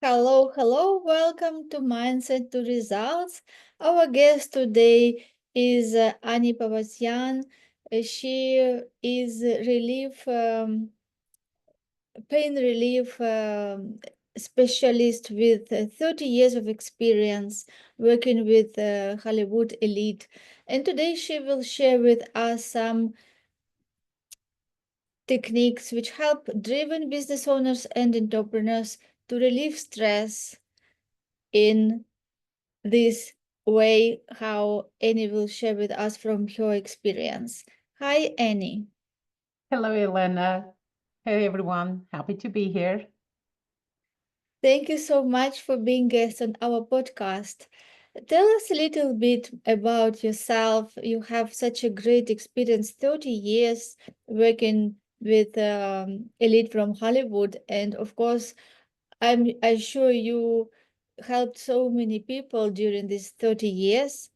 Hello, hello. Welcome to Mindset to Results. Our guest today is Ani Papazyan. She is pain relief specialist with 30 years of experience working with Hollywood elite. And today she will share with us some techniques which help driven business owners and entrepreneurs to relieve stress in this way how Annie will share with us from her experience. Hi, Annie. Hello, Elena. Hey, everyone. Happy to be here. Thank you so much for being guest on our podcast. Tell us a little bit about yourself. You have such a great experience, 30 years working with elite from Hollywood. And of course, I'm sure you helped so many people during these 30 years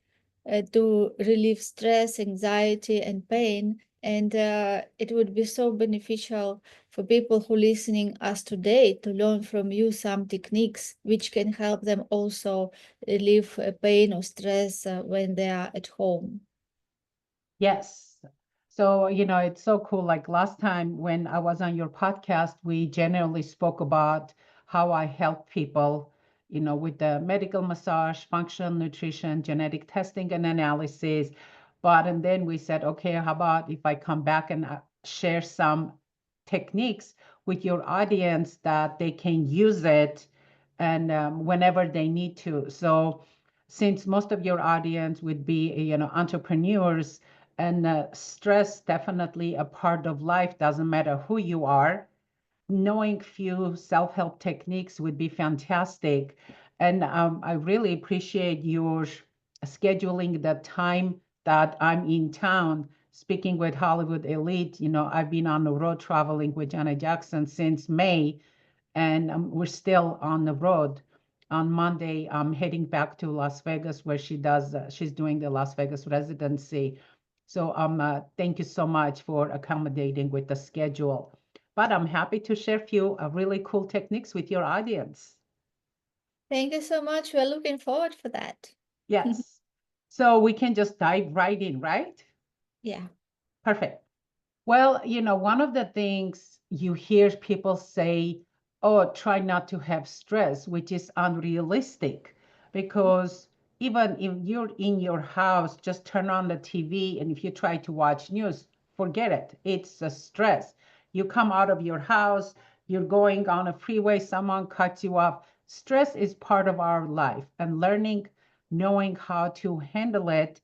to relieve stress, anxiety, and pain. And it would be so beneficial for people who listening us today to learn from you some techniques which can help them also relieve pain or stress when they are at home. Yes. So, it's so cool. Like last time when I was on your podcast, we generally spoke about how I help people, with the medical massage, functional nutrition, genetic testing and analysis. And then we said, okay, how about if I come back and share some techniques with your audience that they can use it and whenever they need to. So, since most of your audience would be, entrepreneurs, and stress definitely a part of life, doesn't matter who you are. Knowing few self-help techniques would be fantastic. And I really appreciate your scheduling the time that I'm in town speaking with Hollywood elite. I've been on the road traveling with Janet Jackson since May, and we're still on the road. On Monday, I'm heading back to Las Vegas where she's doing the Las Vegas residency. So thank you so much for accommodating with the schedule. But I'm happy to share a few really cool techniques with your audience. Thank you so much. We're looking forward for that. Yes. So we can just dive right in, right? Yeah. Perfect. Well, one of the things you hear people say, oh, try not to have stress, which is unrealistic because even if you're in your house, just turn on the TV and if you try to watch news, forget it. It's a stress. You come out of your house, you're going on a freeway, someone cuts you off. Stress is part of our life, and knowing how to handle it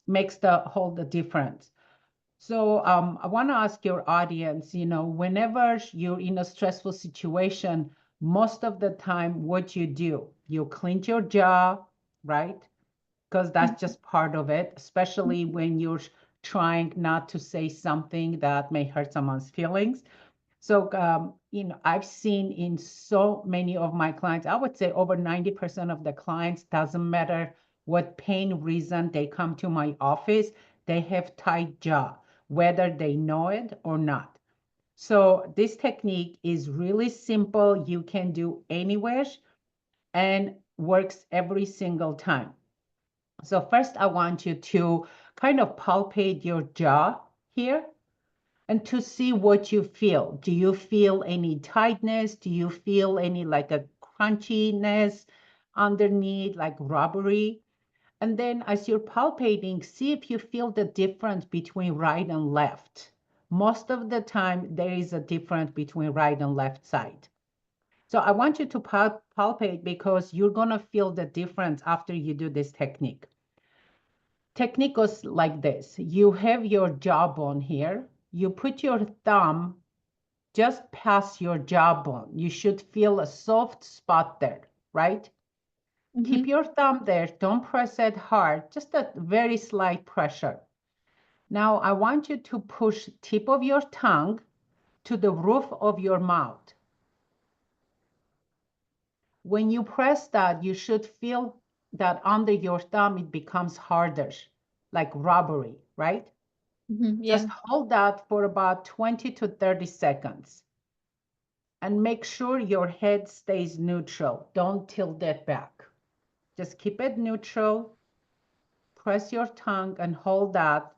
makes the difference. So I want to ask your audience, whenever you're in a stressful situation, most of the time, what you clench your jaw, right? Because that's just part of it, especially when you're trying not to say something that may hurt someone's feelings. So, I've seen in so many of my clients, I would say over 90% of the clients, doesn't matter what pain reason they come to my office, they have tight jaw, whether they know it or not. So this technique is really simple. You can do anywhere and works every single time. So first, I want you to kind of palpate your jaw here and to see what you feel. Do you feel any tightness? Do you feel any like a crunchiness underneath, like rubbery? And then as you're palpating, see if you feel the difference between right and left. Most of the time, there is a difference between right and left side. So I want you to palpate because you're going to feel the difference after you do this technique. Technique goes like this. You have your jawbone here. You put your thumb just past your jawbone. You should feel a soft spot there, right? Keep Mhm. your thumb there. Don't press it hard, just a very slight pressure. Now I want you to push tip of your tongue to the roof of your mouth. When you press that, you should feel that under your thumb it becomes harder, like rubbery, right? Mhm. Just Yeah. hold that for about 20 to 30 seconds. and make sure your head stays neutral. Don't tilt it back. Just keep it neutral. Press your tongue and hold that.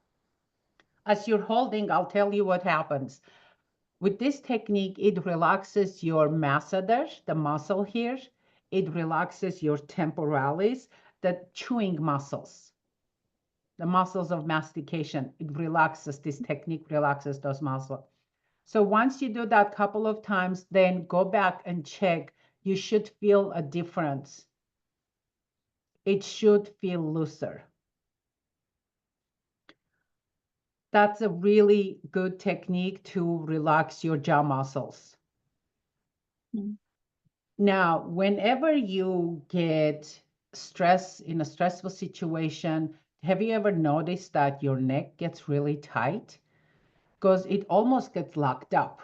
As you're holding, I'll tell you what happens. With this technique, it relaxes your masseter, the muscle here. It relaxes your temporalis, the chewing muscles, the muscles of mastication. It relaxes, this technique relaxes those muscles. So once you do that a couple of times, then go back and check. You should feel a difference. It should feel looser. That's a really good technique to relax your jaw muscles. Mm. Now, whenever you get stress in a stressful situation, have you ever noticed that your neck gets really tight? Because it almost gets locked up.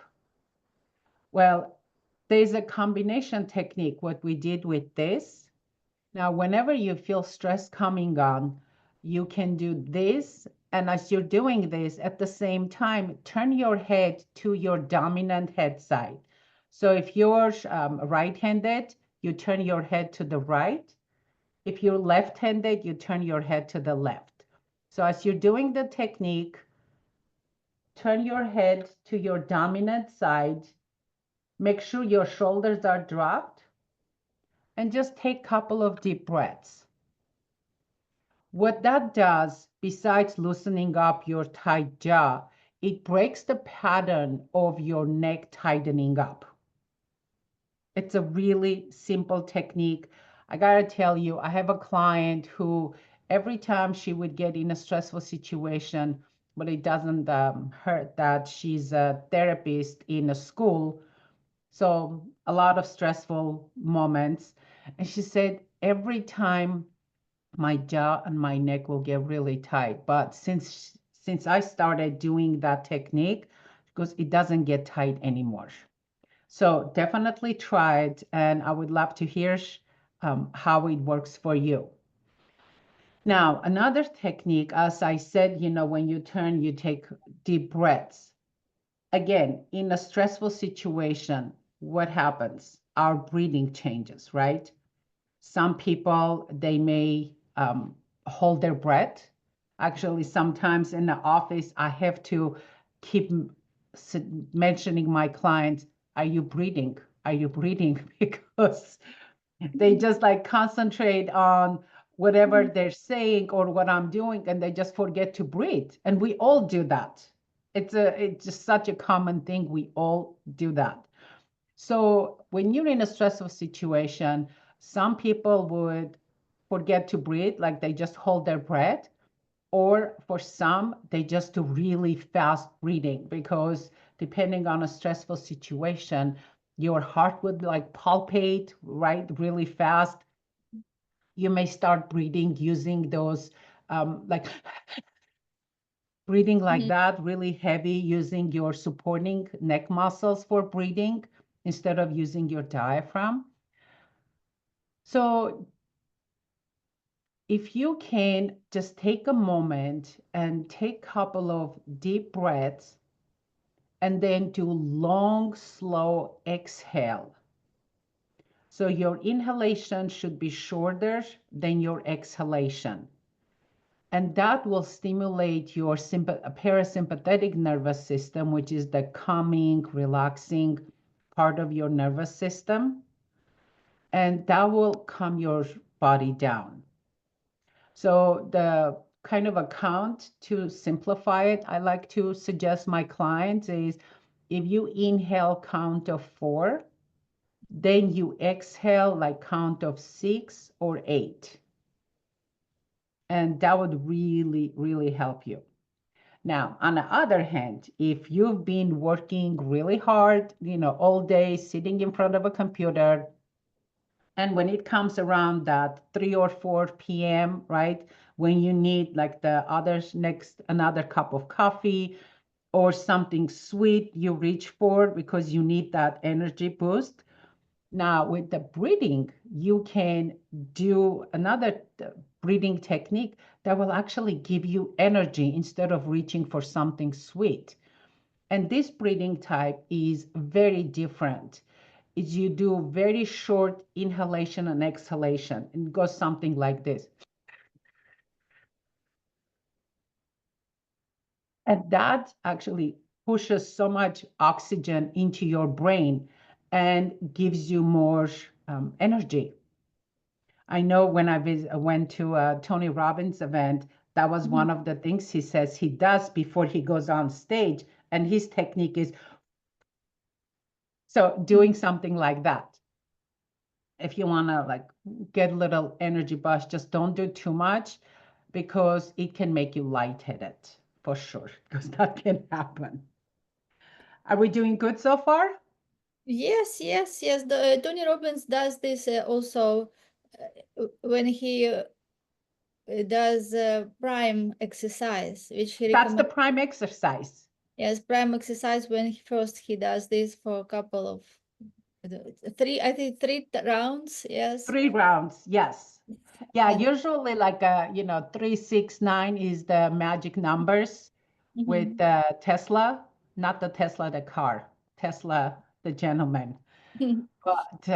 Well, there's a combination technique, what we did with this. Now, whenever you feel stress coming on, you can do this. And as you're doing this, at the same time, turn your head to your dominant head side. So if you're right-handed, you turn your head to the right. If you're left-handed, you turn your head to the left. So as you're doing the technique, turn your head to your dominant side. Make sure your shoulders are dropped and just take a couple of deep breaths. What that does, besides loosening up your tight jaw, it breaks the pattern of your neck tightening up. It's a really simple technique. I gotta tell you, I have a client who every time she would get in a stressful situation, but it doesn't hurt that she's a therapist in a school. So a lot of stressful moments. And she said, every time my jaw and my neck will get really tight. But since I started doing that technique, because it doesn't get tight anymore. So definitely try it, and I would love to hear how it works for you. Now, another technique, as I said, when you turn, you take deep breaths. Again, in a stressful situation, what happens? Our breathing changes, right? Some people, they may hold their breath. Actually, sometimes in the office, I have to keep mentioning my clients, are you breathing? Are you breathing? Because they just like concentrate on whatever they're saying or what I'm doing, and they just forget to breathe. And we all do that. It's just such a common thing. We all do that. So when you're in a stressful situation, some people would forget to breathe, like they just hold their breath. Or for some, they just do really fast breathing because depending on a stressful situation, your heart would like palpate, right, really fast. You may start breathing using those like breathing like Mhm. that, really heavy, using your supporting neck muscles for breathing instead of using your diaphragm. So if you can just take a moment and take a couple of deep breaths and then do long, slow exhale. So your inhalation should be shorter than your exhalation. And that will stimulate your parasympathetic nervous system, which is the calming, relaxing part of your nervous system. And that will calm your body down. So the kind of a count to simplify it, I like to suggest my clients is if you inhale count of 4, then you exhale like count of 6 or 8. And that would really, really help you. Now, on the other hand, if you've been working really hard, all day sitting in front of a computer, and when it comes around that 3 or 4 p.m., right, when you need like the others next, another cup of coffee or something sweet you reach for because you need that energy boost. Now, with the breathing, you can do another breathing technique that will actually give you energy instead of reaching for something sweet. And this breathing type is very different. is you do very short inhalation and exhalation. And it goes something like this. And that actually pushes so much oxygen into your brain and gives you more energy. I know when I went to a Tony Robbins event, that was Mhm. one of the things he says he does before he goes on stage. And his technique is so doing something like that. If you want to like get a little energy boost, just don't do too much because it can make you lightheaded for sure, because that can happen. Are we doing good so far? Yes, yes, yes. The Tony Robbins does this also when he does prime exercise, which he That's the recommends. prime exercise. Yes, prime exercise when he does this for a couple of three, I think rounds. Yes. 3 rounds, yes. Yeah, And usually like 3, 6, 9 is the magic numbers with mhm. Tesla, not the Tesla, the car, Tesla, the gentleman. But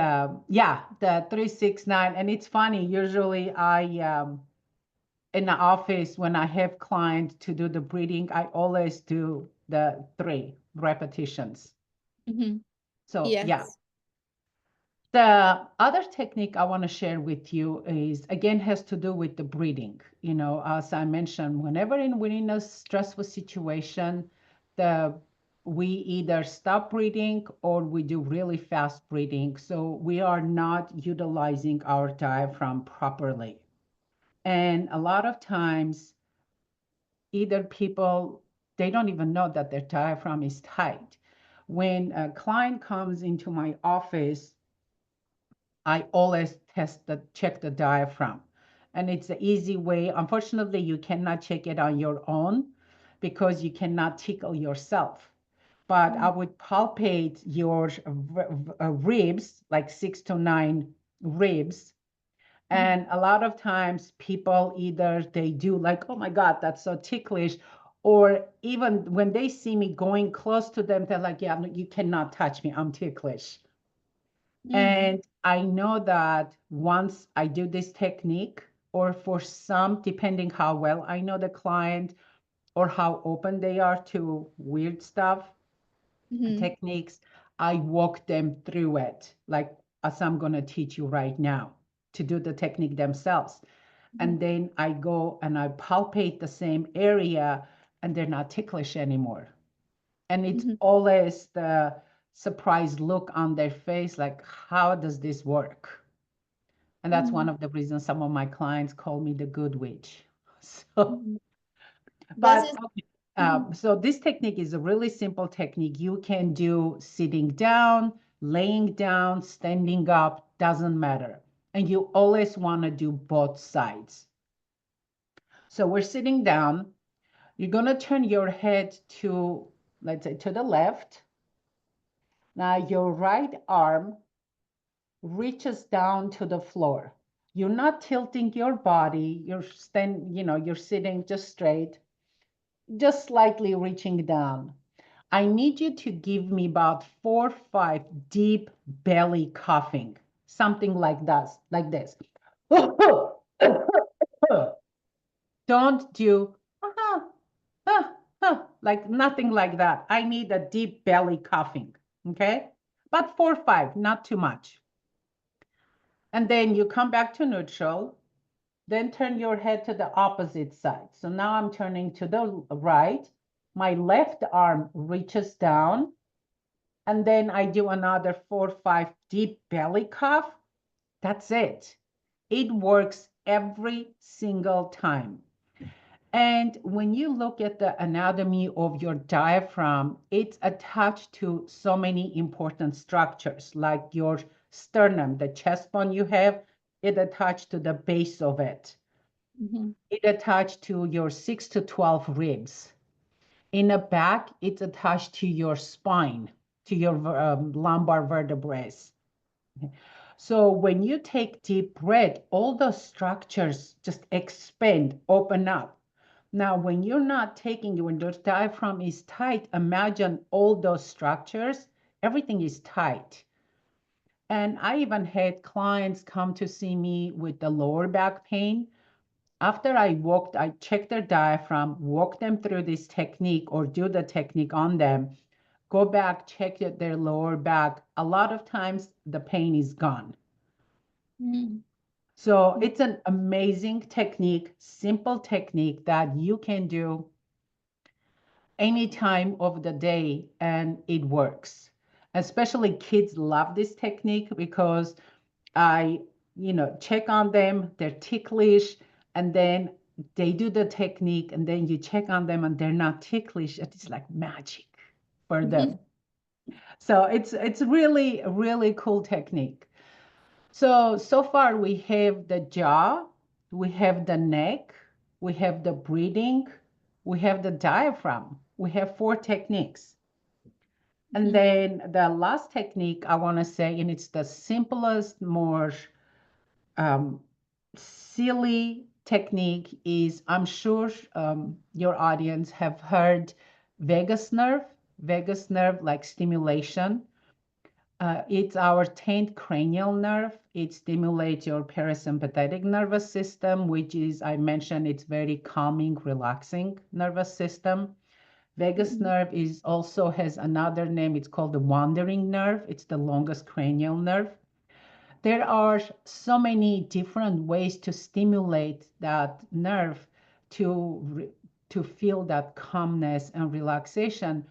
yeah, the 3, 6, 9, and it's funny. Usually, I in the office when I have clients to do the breathing, I always do the 3 repetitions. Mhm. So yeah, Yes. the other technique I want to share with you is again has to do with the breathing. As I mentioned, whenever we're in a stressful situation, the we either stop breathing or we do really fast breathing. So we are not utilizing our diaphragm properly. And a lot of times, either people they don't even know that their diaphragm is tight. When a client comes into my office, I always check the diaphragm. And it's an easy way. Unfortunately, you cannot check it on your own because you cannot tickle yourself. But I Mhm. would palpate your ribs, like 6 to 9 ribs. Mhm. And a lot of times people either they do like, oh my God, that's so ticklish. Or even when they see me going close to them, they're like, yeah, no, you cannot touch me. I'm ticklish. Mhm. And I know that once I do this technique, or for some, depending how well I know the client or how open they are to weird stuff, Mhm. techniques, I walk them through it, like as I'm going to teach you right now, to do the technique themselves. Mhm. And then I go and I palpate the same area, and they're not ticklish anymore. And it's Mhm. always the surprised look on their face, like, how does this work? And that's one Mhm. of the reasons some of my clients call me the good witch. So, Mhm. Does but it? okay, Mhm. so this technique is a really simple technique. You can do sitting down, laying down, standing up, doesn't matter. And you always want to do both sides. So we're sitting down. You're going to turn your head to, let's say, to the left. Now your right arm reaches down to the floor. You're not tilting your body. You're sitting just straight, just slightly reaching down. I need you to give me about 4, 5 deep belly coughing, something like that, like this. Don't do like nothing like that. I need a deep belly coughing. Okay, but 4, 5, not too much. And then you come back to neutral, then turn your head to the opposite side. So now I'm turning to the right. My left arm reaches down, and then I do another 4, 5 deep belly cough. That's it. It works every single time. And when you look at the anatomy of your diaphragm, it's attached to so many important structures, like your sternum, the chest bone you have, it attached to the base of it. Mhm. It attached to your 6 to 12 ribs. In the back, it's attached to your spine, to your lumbar vertebrae. So when you take deep breath, all those structures just expand, open up. Now, when you're not taking, when the diaphragm is tight, imagine all those structures, everything is tight. And I even had clients come to see me with the lower back pain. After I check their diaphragm, walk them through this technique or do the technique on them, go back, check their lower back. A lot of times the pain is gone. Mm. So it's an amazing technique, simple technique that you can do any time of the day and it works. Especially kids love this technique because I, check on them, they're ticklish, and then they do the technique, and then you check on them and they're not ticklish. It's like magic for them. So it's really, really cool technique. So far we have the jaw, we have the neck, we have the breathing, we have the diaphragm. We have four techniques. And Mhm. then the last technique I want to say, and it's the simplest, more um, silly technique is, I'm sure your audience have heard vagus nerve like stimulation. It's our 10th cranial nerve. It stimulates your parasympathetic nervous system, which is, I mentioned, it's very calming, relaxing nervous system. Vagus Mhm. nerve is also has another name. It's called the wandering nerve. It's the longest cranial nerve. There are so many different ways to stimulate that nerve to to feel that calmness and relaxation.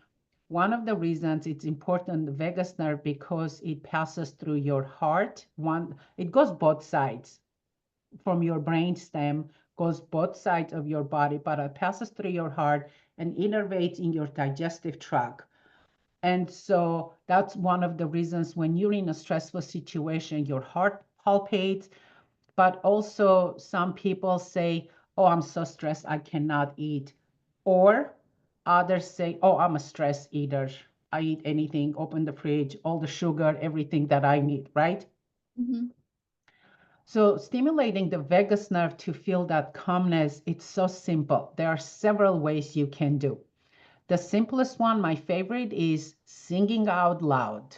One of the reasons it's important, the vagus nerve, because it passes through your heart. It goes both sides from your brain stem, goes both sides of your body, but it passes through your heart and innervates in your digestive tract. And so that's one of the reasons when you're in a stressful situation, your heart palpates. But also, some people say, oh, I'm so stressed, I cannot eat. Or others say, oh, I'm a stress eater. I eat anything, open the fridge, all the sugar, everything that I need, right? Mhm. So stimulating the vagus nerve to feel that calmness, it's so simple. There are several ways you can do. The simplest one, my favorite, is singing out loud.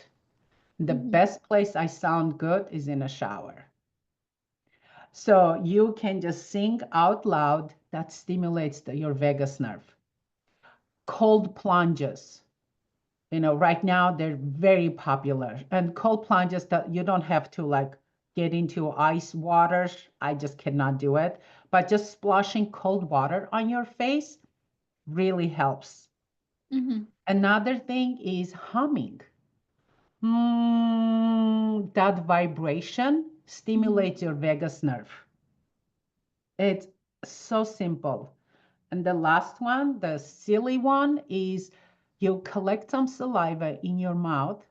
The Mhm. best place I sound good is in a shower. So you can just sing out loud. That stimulates your vagus nerve. Cold plunges. Right now they're very popular. And cold plunges that you don't have to like get into ice water. I just cannot do it. But just splashing cold water on your face really helps. Mhm. Another thing is humming. That vibration Mhm. stimulates your vagus nerve. It's so simple. And the last one, the silly one, is you collect some saliva in your mouth,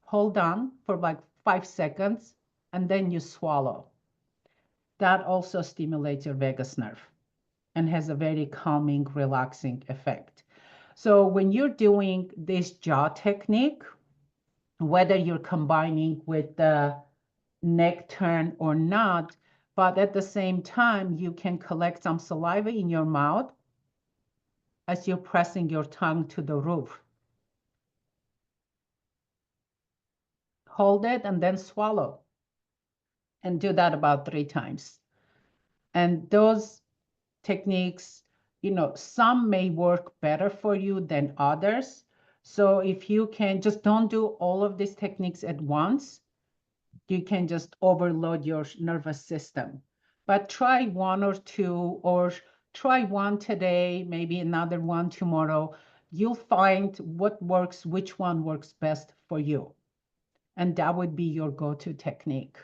hold on for like 5 seconds, and then you swallow. That also stimulates your vagus nerve and has a very calming, relaxing effect. So when you're doing this jaw technique, whether you're combining with the neck turn or not, but at the same time, you can collect some saliva in your mouth as you're pressing your tongue to the roof. Hold it and then swallow, and do that about 3 times. And those techniques, some may work better for you than others. So if you can just don't do all of these techniques at once, you can just overload your nervous system. But try one or two, or try one today, maybe another one tomorrow. You'll find what works, which one works best for you. And that would be your go-to technique.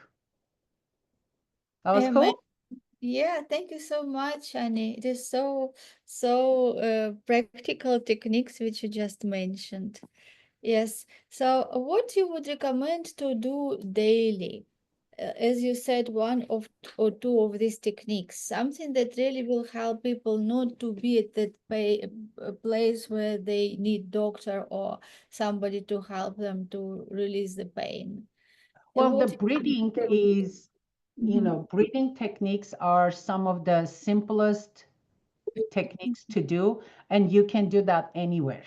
That was Amen. cool. Yeah, thank you so much, Annie. It is so practical techniques which you just mentioned. Yes. So, what you would recommend to do daily? As you said, one of or two of these techniques, something that really will help people not to be at that place where they need doctor or somebody to help them to release the pain. Well, the What? breathing is, Mhm. breathing techniques are some of the simplest techniques to do, and you can do that anywhere.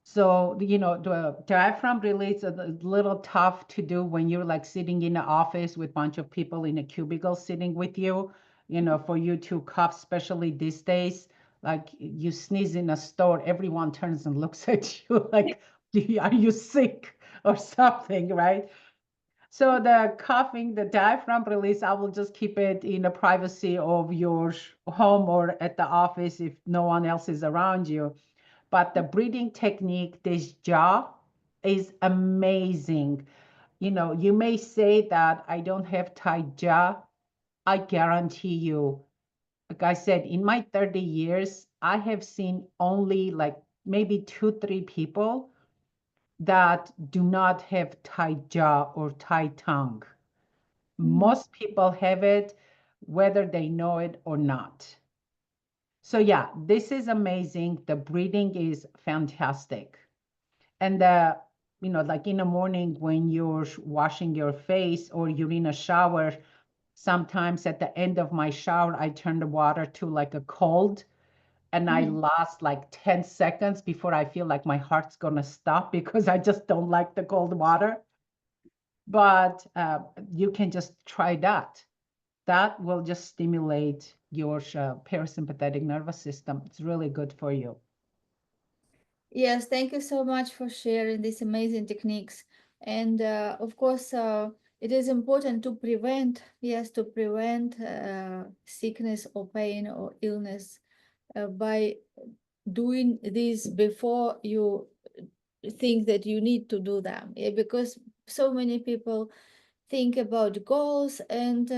So, the diaphragm release is a little tough to do when you're like sitting in an office with a bunch of people in a cubicle sitting with you, for you to cough, especially these days. Like you sneeze in a store, everyone turns and looks at you like, are you sick or something, right? So the coughing, the diaphragm release, I will just keep it in the privacy of your home or at the office if no one else is around you. But the breathing technique, this jaw, is amazing. You may say that I don't have tight jaw. I guarantee you, like I said, in my 30 years, I have seen only like maybe two, three people that do not have tight jaw or tight tongue. Mhm. Most people have it, whether they know it or not. So yeah, this is amazing. The breathing is fantastic. And like in the morning when you're washing your face or you're in a shower, sometimes at the end of my shower, I turn the water to like a cold and I Mhm. last like 10 seconds before I feel like my heart's gonna stop because I just don't like the cold water. But you can just try that. That will just stimulate your parasympathetic nervous system. It's really good for you. Yes, thank you so much for sharing these amazing techniques. And of course, it is important to prevent, yes, to prevent sickness or pain or illness by doing this before you think that you need to do them. Yeah, because so many people think about goals and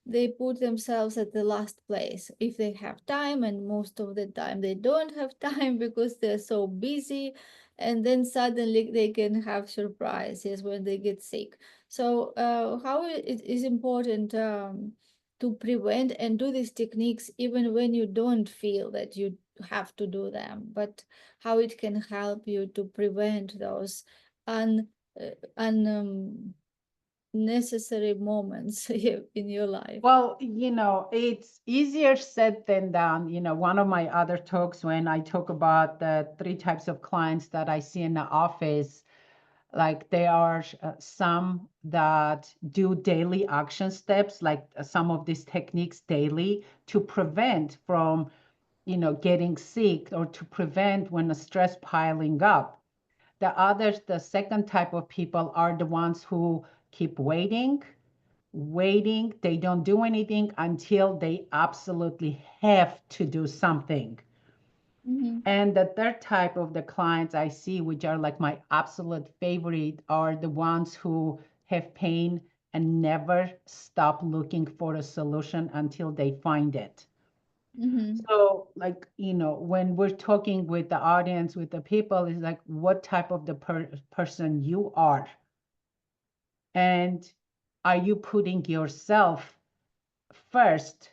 they put themselves at the last place if they have time, and most of the time they don't have time because they're so busy, and then suddenly they can have surprises when they get sick. So how it is important to prevent and do these techniques even when you don't feel that you have to do them, but how it can help you to prevent those un, uh, unnecessary moments in your life. Well, it's easier said than done. One of my other talks when I talk about the three types of clients that I see in the office, like there are some that do daily action steps, like some of these techniques daily to prevent from, getting sick or to prevent when the stress piling up. The others, the second type of people are the ones who keep waiting. They don't do anything until they absolutely have to do something. Mm-hmm. And the third type of the clients I see, which are like my absolute favorite, are the ones who have pain and never stop looking for a solution until they find it. Mm-hmm. So, like, when we're talking with the audience, with the people, it's like what type of the person you are. And are you putting yourself first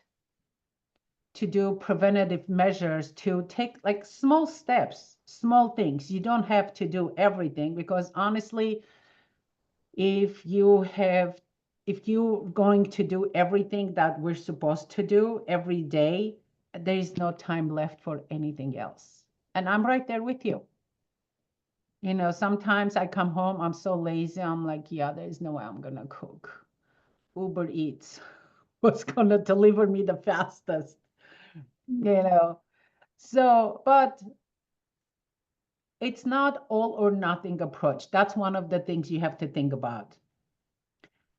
to do preventative measures to take like small steps, small things? You don't have to do everything because honestly, if you have if you're going to do everything that we're supposed to do every day, there is no time left for anything else. And I'm right there with you. Sometimes I come home, I'm so lazy, I'm like, yeah, there's no way I'm gonna cook. Uber Eats was gonna deliver me the fastest, you know. So, but it's not all or nothing approach. That's one of the things you have to think about.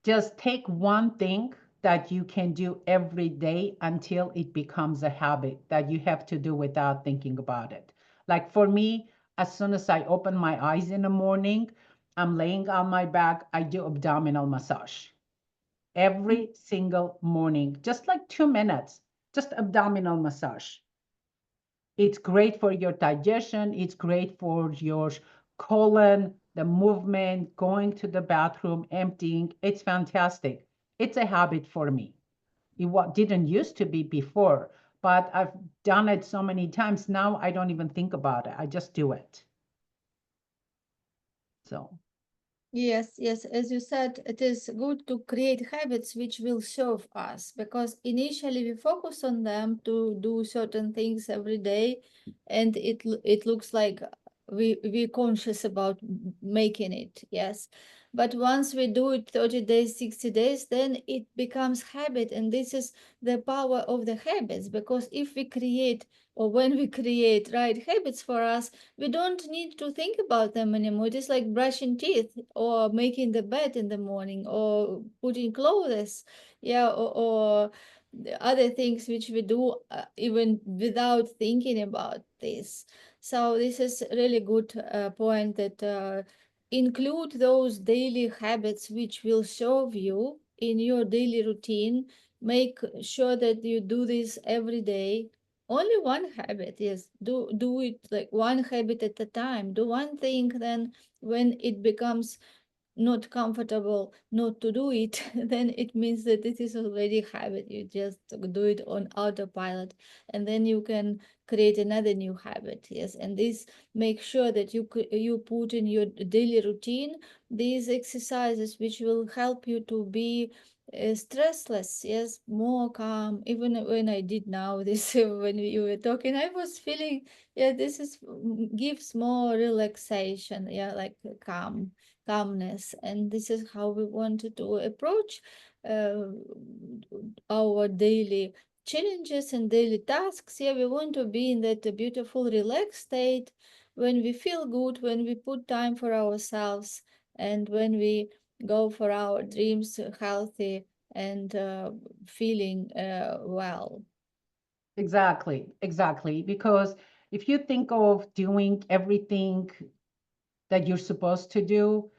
Just take one thing that you can do every day until it becomes a habit that you have to do without thinking about it. Like for me, as soon as I open my eyes in the morning, I'm laying on my back, I do abdominal massage every single morning, just like 2 minutes, just abdominal massage. It's great for your digestion. It's great for your colon, the movement, going to the bathroom, emptying. It's fantastic. It's a habit for me. Didn't used to be before, but I've done it so many times now I don't even think about it. I just do it. So, Yes, yes. As you said, it is good to create habits which will serve us, because initially we focus on them to do certain things every day, and it looks like we conscious about making it. Yes, but once we do it 30 days, 60 days, then it becomes habit, and this is the power of the habits. Because if we create, or when we create right habits for us, we don't need to think about them anymore. It is like brushing teeth, or making the bed in the morning, or putting clothes, yeah, or the other things which we do even without thinking about this. So this is really good point, that include those daily habits which will serve you in your daily routine. Make sure that you do this every day. Only one habit, yes. Do it like one habit at a time. Do one thing, then when it becomes not comfortable not to do it, then it means that it is already habit. You just do it on autopilot, and then you can create another new habit. Yes, and this make sure that you put in your daily routine these exercises which will help you to be stressless, yes, more calm. Even when I did now this, when you were talking, I was feeling, yeah, this is gives more relaxation, yeah, like calmness. And this is how we wanted to approach uh, our daily challenges and daily tasks. Yeah, we want to be in that beautiful relaxed state when we feel good, when we put time for ourselves, and when we go for our dreams healthy and feeling well. Exactly, exactly. Because if you think of doing everything that you're supposed to do,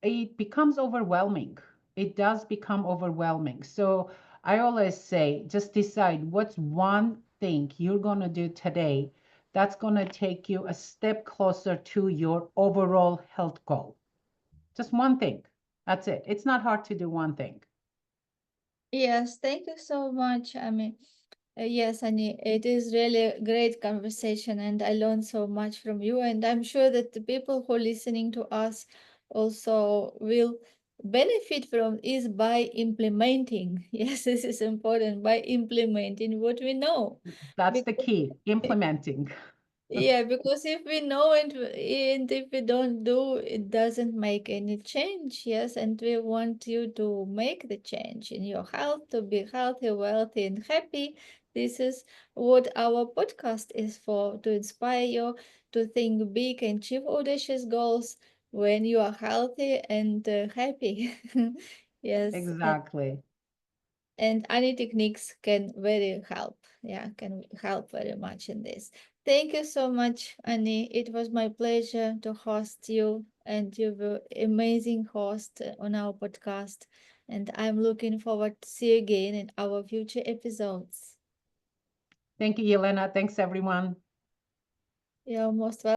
it becomes overwhelming. It does become overwhelming. So I always say, just decide what's one thing you're going to do today that's going to take you a step closer to your overall health goal. Just one thing. That's it. It's not hard to do one thing. Yes, thank you so much. I mean, yes, Annie, it is really a great conversation, and I learned so much from you. And I'm sure that the people who are listening to us also will benefit from is by implementing. Yes, this is important, by implementing what we know. That's the Because key, implementing. yeah, because if we know and if we don't do, it doesn't make any change. Yes, and we want you to make the change in your health, to be healthy, wealthy, and happy. This is what our podcast is for, to inspire you to think big and achieve audacious goals when you are healthy and happy. Yes, Exactly. and any techniques can very help, yeah, can help very much in this. Thank you so much, Annie. It was my pleasure to host you, and you were amazing host on our podcast, and I'm looking forward to see you again in our future episodes. Thank you, Elena. Thanks, everyone. You're most welcome.